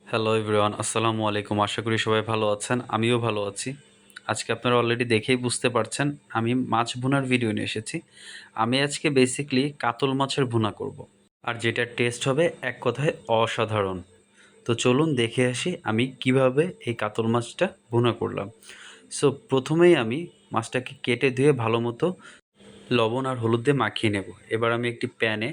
Hello everyone, আসসালামু আলাইকুম। আশা করি সবাই ভালো আছেন। আমিও ভালো আছি। আজকে আপনারা অলরেডি দেখেই বুঝতে পারছেন আমি মাছ ভুনার ভিডিও নিয়ে এসেছি। আমি আজকে বেসিক্যালি কাতল মাছের ভুনা করব। আর যেটার টেস্ট হবে এক কথায় অসাধারণ। তো চলুন দেখে আসি আমি কিভাবে এই কাতল মাছটা ভুনা করলাম। সো প্রথমেই আমি মাছটাকে কেটে ধুয়ে ভালো মতো লবণ আর হলুদ দিয়ে মাখিয়ে নেব। এবার আমি একটি প্যানে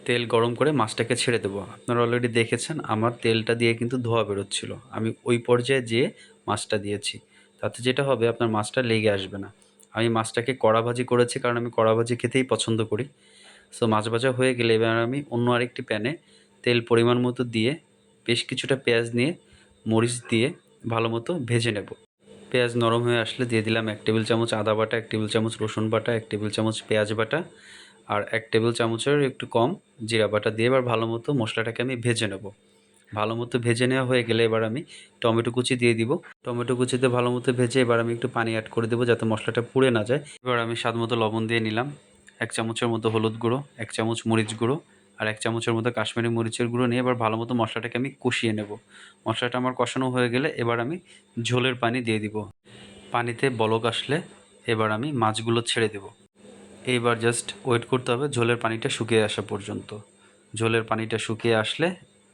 তেল গরম করে মাছটাকে ছেড়ে দেবো। আপনারা অলরেডি দেখেছেন আমার তেলটা দিয়ে কিন্তু ধোঁয়া বেরোচ্ছিল। আমি ওই পর্যায়ে যেয়ে মাছটা দিয়েছি। তাতে যেটা হবে আপনার মাছটা লেগে আসবে না। আমি মাছটাকে কড়া ভাজি করেছি কারণ আমি কড়া ভাজি খেতেই পছন্দ করি। সো মাছ ভাজা হয়ে গেলে এবার আমি অন্য আরেকটি প্যানে তেল পরিমাণ মতো দিয়ে বেশ কিছুটা পেঁয়াজ নিয়ে মরিচ দিয়ে ভালো মতো ভেজে নেব। পেঁয়াজ নরম হয়ে আসলে দিয়ে দিলাম ১ টেবিল চামচ আদা বাটা, ১ টেবিল চামচ রসুন বাটা, ১ টেবিল চামচ পেঁয়াজ বাটা আর ১ টেবিল চামচের একটু কম জিরা বাটা দিয়ে এবার ভালো মতো মশলাটাকে আমি ভেজে নেব। ভালো মতো ভেজে নেওয়া হয়ে গেলে এবার আমি টমেটো কুচি দিয়ে দিব। টমেটো কুচিতে ভালো মতো ভেজে এবার আমি একটু পানি অ্যাড করে দেবো যাতে মশলাটা পুড়ে না যায়। এবার আমি স্বাদ মতো লবণ দিয়ে নিলাম, ১ চামচের মতো হলুদ গুঁড়ো, ১ চামচ মরিচ গুঁড়ো আর ১ চামচের মতো কাশ্মীরি মরিচের গুঁড়ো নিয়ে এবার ভালো মতো মশলাটাকে আমি কষিয়ে নেব। মশলাটা আমার কষানো হয়ে গেলে এবার আমি ঝোলের পানি দিয়ে দিব। পানিতে বলক আসলে এবার আমি মাছগুলো ছেড়ে দেব। এইবার জাস্ট ওয়েট করতে হবে ঝোলের পানিটা শুকিয়ে আসা পর্যন্ত। ঝোলের পানিটা শুকিয়ে আসলে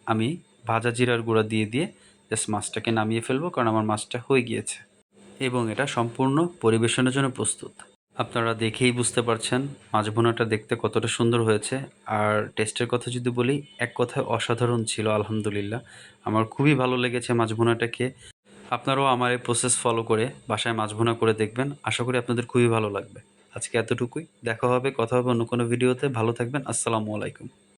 আমি ভাজা জিরার গুঁড়া দিয়ে দিয়ে জাস্ট মাছটাকে নামিয়ে ফেলবো কারণ আমার মাছটা হয়ে গিয়েছে এবং এটা সম্পূর্ণ পরিবেশনের জন্য প্রস্তুত। আপনারা দেখেই বুঝতে পারছেন মাছ ভুনাটা দেখতে কতটা সুন্দর হয়েছে। আর টেস্টের কথা যদি বলি এক কথায় অসাধারণ ছিল আলহামদুলিল্লাহ। আমার খুবই ভালো লেগেছে মাছ ভুনাটা খেয়ে। আপনারাও আমার এই প্রসেস ফলো করে বাসায় মাছ ভুনা করে দেখবেন। আশা করি আপনাদের খুবই ভালো লাগবে। আজকে এতটুকুই। দেখা হবে, কথা হবে অন্য কোনো ভিডিওতে। ভালো থাকবেন। আসসালামু আলাইকুম।